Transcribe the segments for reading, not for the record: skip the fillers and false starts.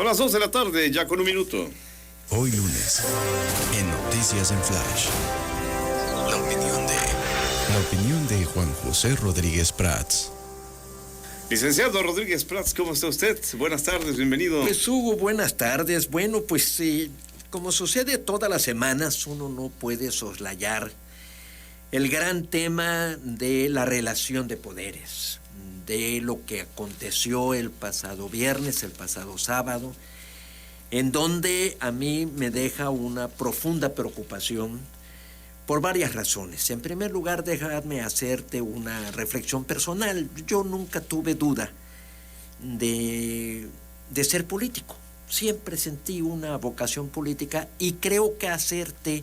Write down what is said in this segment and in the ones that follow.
A las 2 de la tarde, ya con un minuto. Hoy lunes, en Noticias en Flash, la opinión de Juan José Rodríguez Prats. Licenciado Rodríguez Prats, ¿cómo está usted? Buenas tardes, bienvenido. Pues Hugo, buenas tardes. Bueno, pues como sucede todas las semanas, uno no puede soslayar el gran tema de la relación de poderes, de lo que aconteció el pasado viernes, el pasado sábado, en donde a mí me deja una profunda preocupación por varias razones. En primer lugar, déjame hacerte una reflexión personal. Yo nunca tuve duda de ser político. Siempre sentí una vocación política y creo que acerté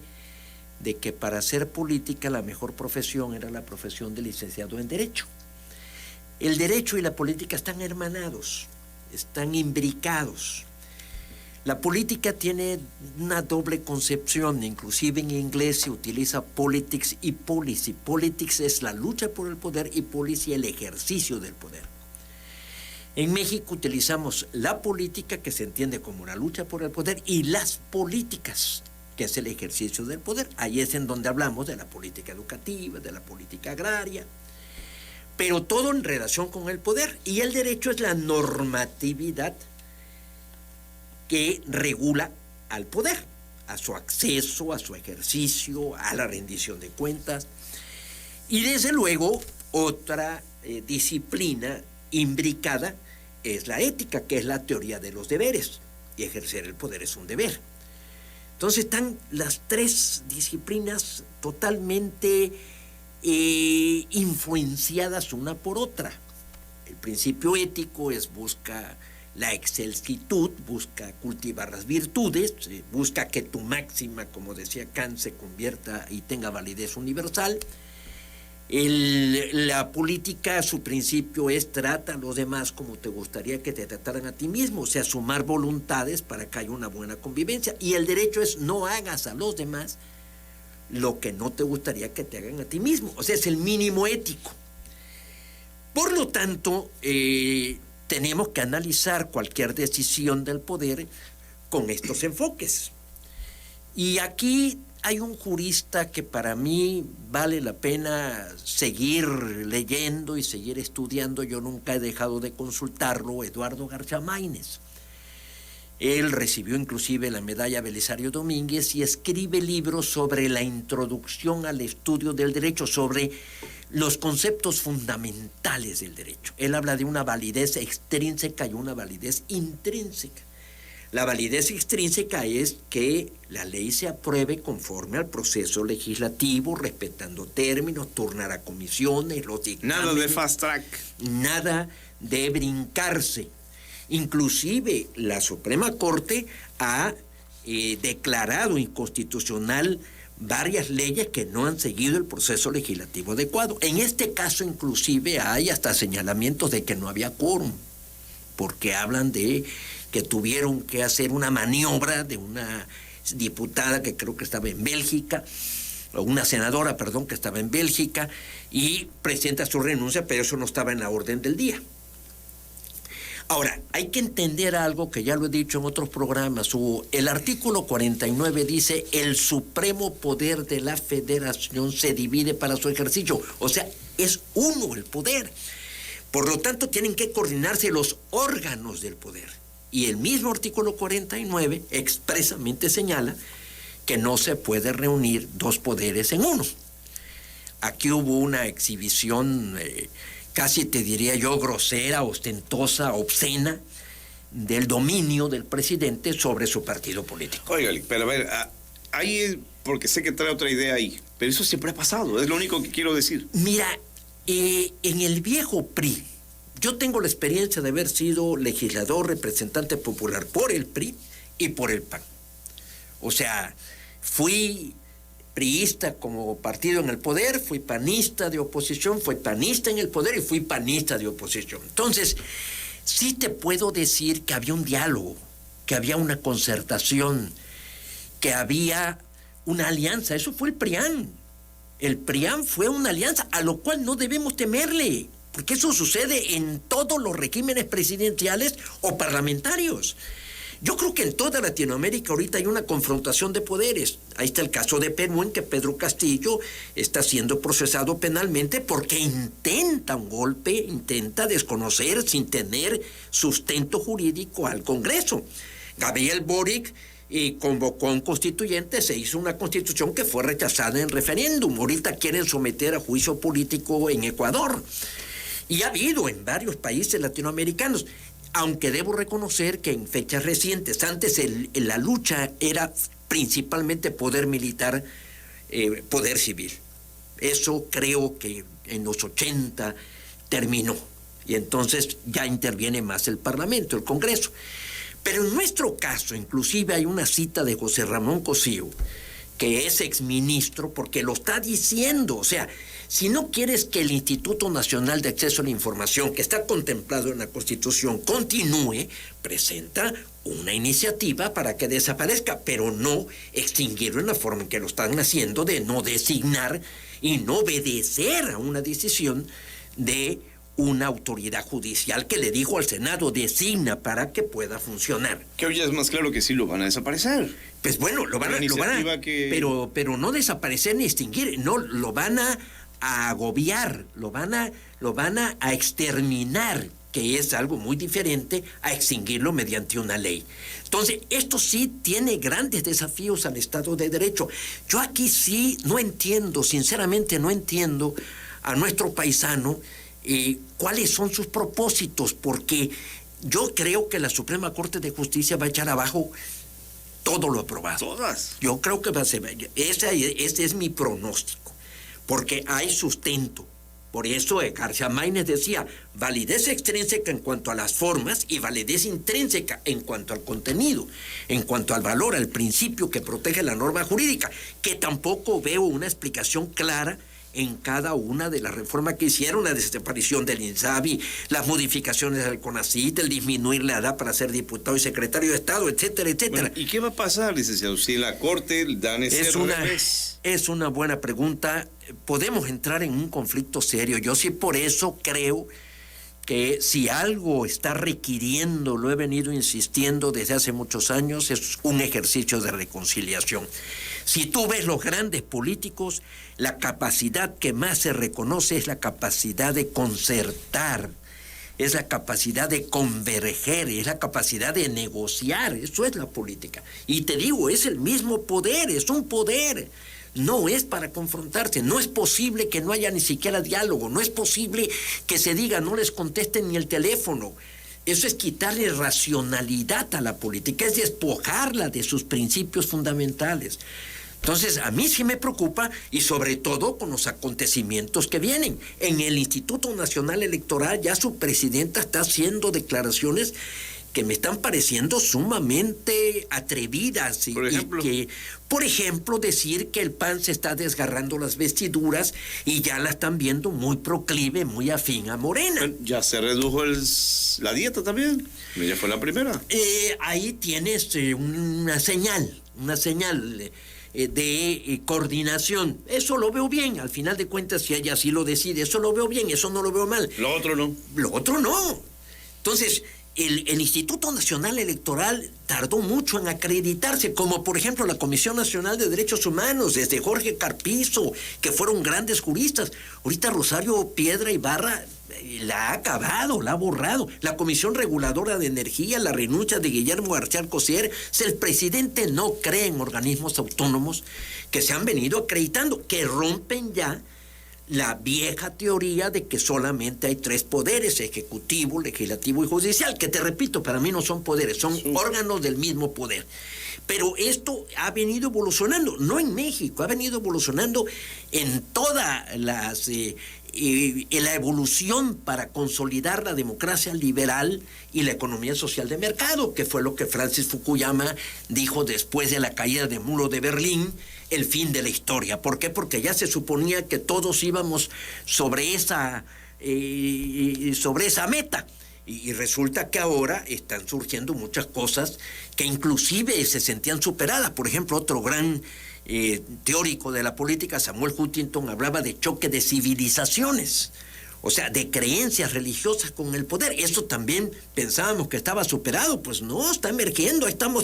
de que para ser política la mejor profesión era la profesión de licenciado en Derecho. El derecho y la política están hermanados, están imbricados. La política tiene una doble concepción, inclusive en inglés se utiliza politics y policy. Politics es la lucha por el poder y policy el ejercicio del poder. En México utilizamos la política, que se entiende como la lucha por el poder, y las políticas, que es el ejercicio del poder. Ahí es en donde hablamos de la política educativa, de la política agraria, pero todo en relación con el poder. Y el derecho es la normatividad que regula al poder, a su acceso, a su ejercicio, a la rendición de cuentas. Y desde luego, otra disciplina imbricada es la ética, que es la teoría de los deberes, y ejercer el poder es un deber. Entonces están las tres disciplinas totalmente influenciadas una por otra. El principio ético busca la excelsitud, busca cultivar las virtudes, busca que tu máxima, como decía Kant, se convierta y tenga validez universal. La política, su principio es trata a los demás como te gustaría que te trataran a ti mismo, o sea, sumar voluntades para que haya una buena convivencia. Y el derecho es no hagas a los demás lo que no te gustaría que te hagan a ti mismo, o sea, es el mínimo ético. Por lo tanto, tenemos que analizar cualquier decisión del poder con estos enfoques. Y aquí hay un jurista que para mí vale la pena seguir leyendo y seguir estudiando. Yo nunca he dejado de consultarlo, Eduardo García Maínez. Él recibió inclusive la medalla Belisario Domínguez y escribe libros sobre la introducción al estudio del derecho, sobre los conceptos fundamentales del derecho. Él habla de una validez extrínseca y una validez intrínseca. La validez extrínseca es que la ley se apruebe conforme al proceso legislativo, respetando términos, turnar a comisiones, los dictámenes. Nada de fast track. Nada de brincarse. Inclusive la Suprema Corte ha declarado inconstitucional varias leyes que no han seguido el proceso legislativo adecuado. En este caso, inclusive, hay hasta señalamientos de que no había quórum, porque hablan de que tuvieron que hacer una maniobra de una diputada que creo que estaba en Bélgica, o una senadora, perdón, que estaba en Bélgica, y presenta su renuncia, pero eso no estaba en la orden del día. Ahora, hay que entender algo que ya lo he dicho en otros programas, Hugo. El artículo 49 dice: el supremo poder de la federación se divide para su ejercicio. O sea, es uno el poder. Por lo tanto, tienen que coordinarse los órganos del poder. Y el mismo artículo 49 expresamente señala que no se puede reunir dos poderes en uno. Aquí hubo una exhibición casi te diría yo grosera, ostentosa, obscena, del dominio del presidente sobre su partido político. Oiga, pero a ver, ahí, porque sé que trae otra idea ahí, pero eso siempre ha pasado, es lo único que quiero decir. Mira, en el viejo PRI, yo tengo la experiencia de haber sido legislador, representante popular por el PRI y por el PAN. O sea, fui priista como partido en el poder, fui panista de oposición, fui panista en el poder y fui panista de oposición. Entonces, sí te puedo decir que había un diálogo, que había una concertación, que había una alianza. Eso fue el PRIAN. El PRIAN fue una alianza a lo cual no debemos temerle, porque eso sucede en todos los regímenes presidenciales o parlamentarios. Yo creo que en toda Latinoamérica ahorita hay una confrontación de poderes. Ahí está el caso de Perú, en que Pedro Castillo está siendo procesado penalmente porque intenta un golpe, intenta desconocer sin tener sustento jurídico al Congreso. Gabriel Boric convocó a un constituyente, se hizo una constitución que fue rechazada en referéndum. Ahorita quieren someter a juicio político en Ecuador. Y ha habido en varios países latinoamericanos. Aunque debo reconocer que en fechas recientes, antes la lucha era principalmente poder militar, poder civil. Eso creo que en los 80 terminó. Y entonces ya interviene más el Parlamento, el Congreso. Pero en nuestro caso, inclusive hay una cita de José Ramón Cosío, que es exministro, porque lo está diciendo. O sea, si no quieres que el Instituto Nacional de Acceso a la Información, que está contemplado en la Constitución, continúe, presenta una iniciativa para que desaparezca, pero no extinguirlo en la forma en que lo están haciendo, de no designar y no obedecer a una decisión de una autoridad judicial que le dijo al Senado: designa para que pueda funcionar. Que hoy ya es más claro que sí lo van a desaparecer. Pues bueno, lo van a pero no desaparecer ni extinguir, no, lo van a agobiar, lo van a exterminar, que es algo muy diferente a extinguirlo mediante una ley. Entonces, esto sí tiene grandes desafíos al Estado de Derecho. Yo aquí sí no entiendo, sinceramente no entiendo a nuestro paisano cuáles son sus propósitos, porque yo creo que la Suprema Corte de Justicia va a echar abajo todo lo aprobado. Todas. Yo creo que va a ser, ese es mi pronóstico, porque hay sustento. Por eso García Maínez decía: validez extrínseca en cuanto a las formas y validez intrínseca en cuanto al contenido, en cuanto al valor, al principio que protege la norma jurídica, que tampoco veo una explicación clara en cada una de las reformas que hicieron: la desaparición del INSABI, las modificaciones del CONACYT, el disminuir la edad para ser diputado y secretario de Estado, etcétera, etcétera. Bueno, ¿y qué va a pasar, licenciado, si la Corte dan ese revés? Es una buena pregunta. Podemos entrar en un conflicto serio. Yo sí por eso creo que si algo está requiriendo, lo he venido insistiendo desde hace muchos años, es un ejercicio de reconciliación. Si tú ves los grandes políticos, la capacidad que más se reconoce es la capacidad de concertar, es la capacidad de converger, es la capacidad de negociar. Eso es la política. Y te digo, es el mismo poder, es un poder. No es para confrontarse, no es posible que no haya ni siquiera diálogo, no es posible que se diga no les contesten ni el teléfono. Eso es quitarle racionalidad a la política, es despojarla de sus principios fundamentales. Entonces, a mí sí me preocupa, y sobre todo con los acontecimientos que vienen. En el Instituto Nacional Electoral ya su presidenta está haciendo declaraciones que me están pareciendo sumamente atrevidas. Por ejemplo, decir que el PAN se está desgarrando las vestiduras y ya la están viendo muy proclive, muy afín a Morena. Ya se redujo la dieta también. Ya fue la primera. Ahí tienes una señal de coordinación. Eso lo veo bien. Al final de cuentas, si ella así lo decide, eso lo veo bien, eso no lo veo mal. Lo otro no. Lo otro no. Entonces, el Instituto Nacional Electoral tardó mucho en acreditarse, como por ejemplo la Comisión Nacional de Derechos Humanos, desde Jorge Carpizo, que fueron grandes juristas. Ahorita Rosario Piedra Ibarra la ha acabado, la ha borrado. La Comisión Reguladora de Energía, la renuncia de Guillermo García Alcocer. Si el presidente no cree en organismos autónomos que se han venido acreditando, que rompen ya la vieja teoría de que solamente hay tres poderes: ejecutivo, legislativo y judicial, que te repito, para mí no son poderes, son órganos del mismo poder. Pero esto ha venido evolucionando, no en México, ha venido evolucionando en toda la evolución para consolidar la democracia liberal y la economía social de mercado, que fue lo que Francis Fukuyama dijo después de la caída del muro de Berlín: el fin de la historia. ¿Por qué? Porque ya se suponía que todos íbamos sobre esa meta. Y resulta que ahora están surgiendo muchas cosas que inclusive se sentían superadas. Por ejemplo, otro gran teórico de la política, Samuel Huntington, hablaba de choque de civilizaciones. o sea, de creencias religiosas con el poder. Eso también pensábamos que estaba superado, pues no, está emergiendo, estamos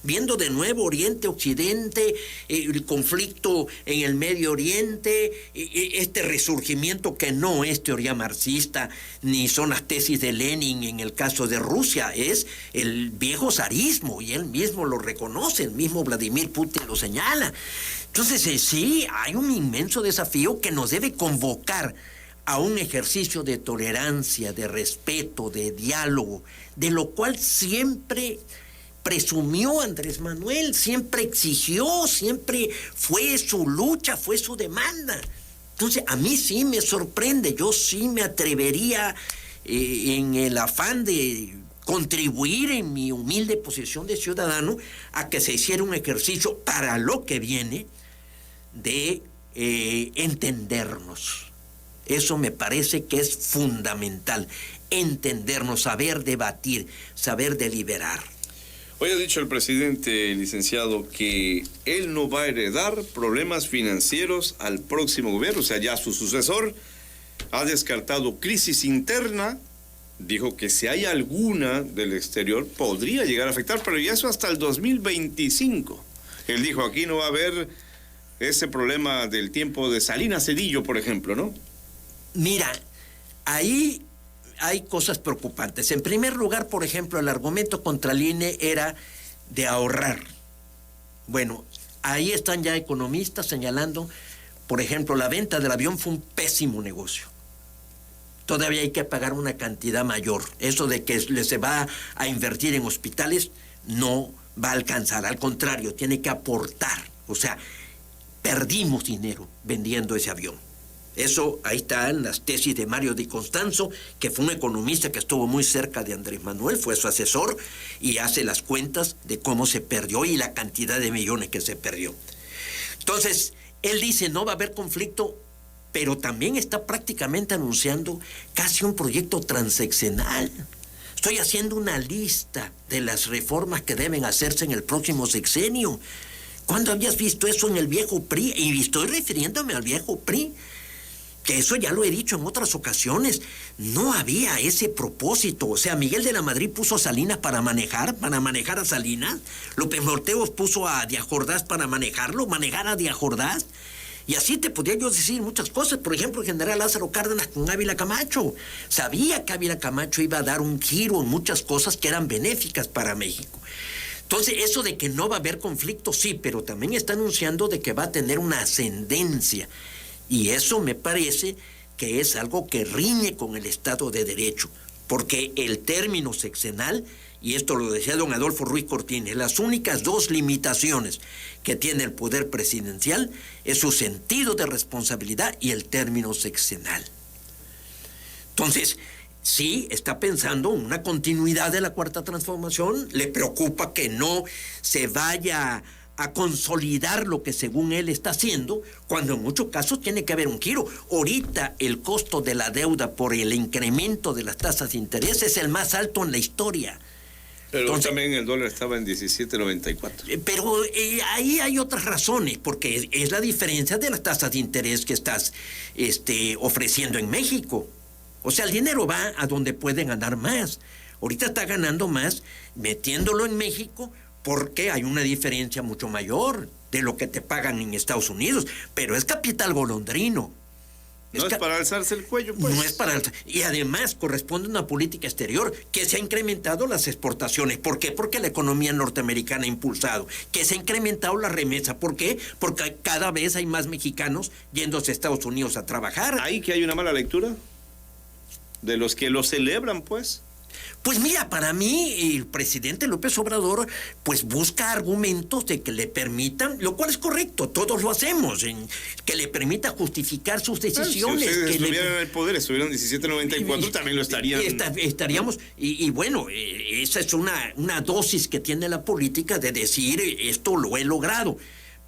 viendo de nuevo Oriente-Occidente, el conflicto en el Medio Oriente, este resurgimiento que no es teoría marxista, ni son las tesis de Lenin en el caso de Rusia, es el viejo zarismo, y él mismo lo reconoce, el mismo Vladimir Putin lo señala. Entonces, sí, hay un inmenso desafío que nos debe convocar a un ejercicio de tolerancia, de respeto, de diálogo, de lo cual siempre presumió Andrés Manuel, siempre exigió, siempre fue su lucha, fue su demanda. Entonces, a mí sí me sorprende, yo sí me atrevería en el afán de contribuir en mi humilde posición de ciudadano a que se hiciera un ejercicio para lo que viene de entendernos. Eso me parece que es fundamental, entendernos, saber debatir, saber deliberar. Hoy ha dicho el presidente, licenciado, que él no va a heredar problemas financieros al próximo gobierno, o sea, ya su sucesor ha descartado crisis interna, dijo que si hay alguna del exterior podría llegar a afectar, pero ya eso hasta el 2025. Él dijo, aquí no va a haber ese problema del tiempo de Salinas Cedillo, por ejemplo, ¿no? Mira, ahí hay cosas preocupantes. En primer lugar, por ejemplo, el argumento contra el INE era de ahorrar. Bueno, ahí están ya economistas señalando, por ejemplo, la venta del avión fue un pésimo negocio. Todavía hay que pagar una cantidad mayor. Eso de que se va a invertir en hospitales no va a alcanzar. Al contrario, tiene que aportar. O sea, perdimos dinero vendiendo ese avión. Eso, ahí están las tesis de Mario Di Constanzo, que fue un economista que estuvo muy cerca de Andrés Manuel, fue su asesor, y hace las cuentas de cómo se perdió y la cantidad de millones que se perdió. Entonces, él dice, no va a haber conflicto, pero también está prácticamente anunciando casi un proyecto transeccional. Estoy haciendo una lista de las reformas que deben hacerse en el próximo sexenio. ¿Cuándo habías visto eso en el viejo PRI? Y estoy refiriéndome al viejo PRI. Que eso ya lo he dicho en otras ocasiones, no había ese propósito. O sea, Miguel de la Madrid puso a Salinas para manejar a Salinas. López Morteos puso a Díaz Ordaz para manejar a Díaz Ordaz. Y así te podría yo decir muchas cosas. Por ejemplo, el general Lázaro Cárdenas con Ávila Camacho. Sabía que Ávila Camacho iba a dar un giro en muchas cosas que eran benéficas para México. Entonces, eso de que no va a haber conflicto, sí, pero también está anunciando de que va a tener una ascendencia. Y eso me parece que es algo que riñe con el Estado de Derecho, porque el término sexenal, y esto lo decía don Adolfo Ruiz Cortines, las únicas dos limitaciones que tiene el poder presidencial es su sentido de responsabilidad y el término sexenal. Entonces, sí, está pensando en una continuidad de la Cuarta Transformación, le preocupa que no se vaya a consolidar lo que según él está haciendo, cuando en muchos casos tiene que haber un giro. Ahorita el costo de la deuda por el incremento de las tasas de interés es el más alto en la historia. Pero entonces, también el dólar estaba en 17.94. Pero ahí hay otras razones, porque es la diferencia de las tasas de interés que estás ofreciendo en México. O sea, el dinero va a donde pueden ganar más. Ahorita está ganando más metiéndolo en México, porque hay una diferencia mucho mayor de lo que te pagan en Estados Unidos, pero es capital golondrino. No es para alzarse el cuello, pues. No es para alzar. Y además corresponde a una política exterior que se ha incrementado las exportaciones. ¿Por qué? Porque la economía norteamericana ha impulsado. Que se ha incrementado la remesa. ¿Por qué? Porque cada vez hay más mexicanos yéndose a Estados Unidos a trabajar. ¿Ahí que hay una mala lectura? De los que lo celebran, pues. Pues mira, para mí el presidente López Obrador pues busca argumentos de que le permitan, lo cual es correcto, todos lo hacemos, que le permita justificar sus decisiones. Si ustedes que estuvieran en el poder, estuvieran 17.94, también lo estarían. Estaríamos, y bueno, esa es una dosis que tiene la política de decir esto lo he logrado.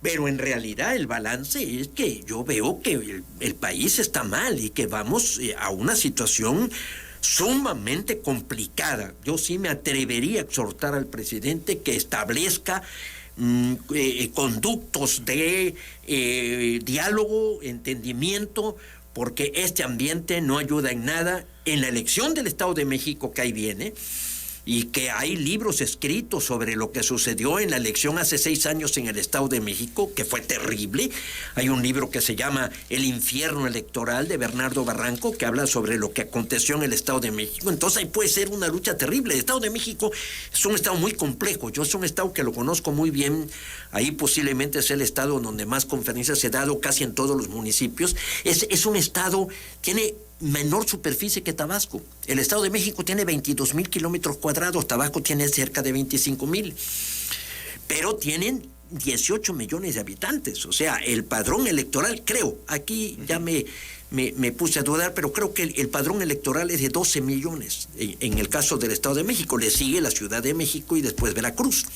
Pero en realidad el balance es que yo veo que el país está mal y que vamos a una situación sumamente complicada. Yo sí me atrevería a exhortar al presidente que establezca conductos de diálogo, entendimiento, porque este ambiente no ayuda en nada en la elección del Estado de México que ahí viene, y que hay libros escritos sobre lo que sucedió en la elección hace 6 años en el Estado de México, que fue terrible. Hay un libro que se llama El infierno electoral, de Bernardo Barranco, que habla sobre lo que aconteció en el Estado de México. Entonces ahí puede ser una lucha terrible. El Estado de México es un estado muy complejo. Yo es un estado que lo conozco muy bien. Ahí posiblemente es el estado donde más conferencias se ha dado, casi en todos los municipios. Es un estado, tiene menor superficie que Tabasco. El Estado de México tiene 22,000 kilómetros cuadrados, Tabasco tiene cerca de 25,000, pero tienen 18 millones de habitantes. O sea, el padrón electoral, creo, aquí ya me puse a dudar, pero creo que el padrón electoral es de 12 millones en el caso del Estado de México. Le sigue la Ciudad de México y después Veracruz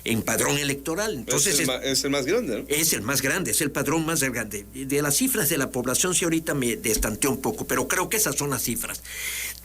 en padrón electoral. Entonces es el más grande, ¿no? Es el más grande, es el padrón más grande. De las cifras de la población, sí, ahorita me destanteé un poco, pero creo que esas son las cifras.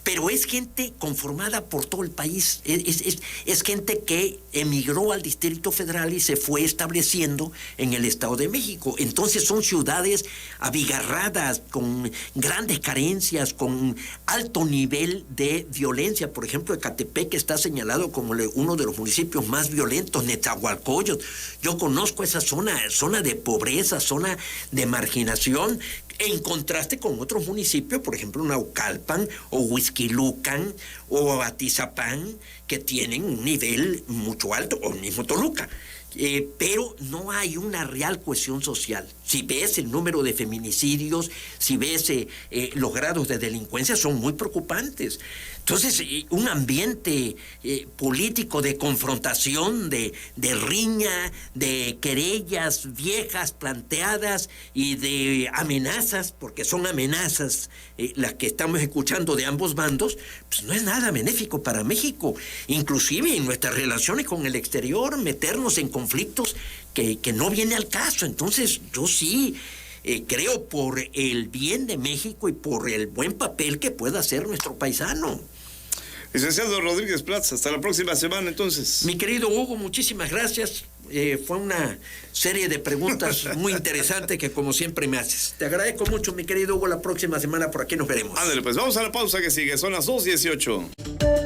Pero es gente conformada por todo el país. Es gente que emigró al Distrito Federal y se fue estableciendo en el Estado de México. Entonces son ciudades abigarradas, con grandes carencias, con alto nivel de violencia. Por ejemplo, Ecatepec está señalado como uno de los municipios más violentos, Nezahualcóyotl. Yo conozco esa zona de pobreza, zona de marginación, en contraste con otros municipios, por ejemplo, Naucalpan o Huixquilucan o Atizapán, que tienen un nivel mucho alto, o mismo Toluca. Pero no hay una real cohesión social. Si ves el número de feminicidios, si ves los grados de delincuencia, son muy preocupantes. Entonces, un ambiente político de confrontación, de riña, de querellas viejas planteadas y de amenazas, porque son amenazas las que estamos escuchando de ambos bandos, pues no es nada benéfico para México. Inclusive en nuestras relaciones con el exterior, meternos en conflictos que no viene al caso. Entonces, yo sí creo por el bien de México y por el buen papel que pueda hacer nuestro paisano. Licenciado Rodríguez Prats, hasta la próxima semana entonces. Mi querido Hugo, muchísimas gracias. Fue una serie de preguntas muy interesantes que como siempre me haces. Te agradezco mucho, mi querido Hugo. La próxima semana por aquí nos veremos. Ándale, pues vamos a la pausa que sigue. Son las 2:18.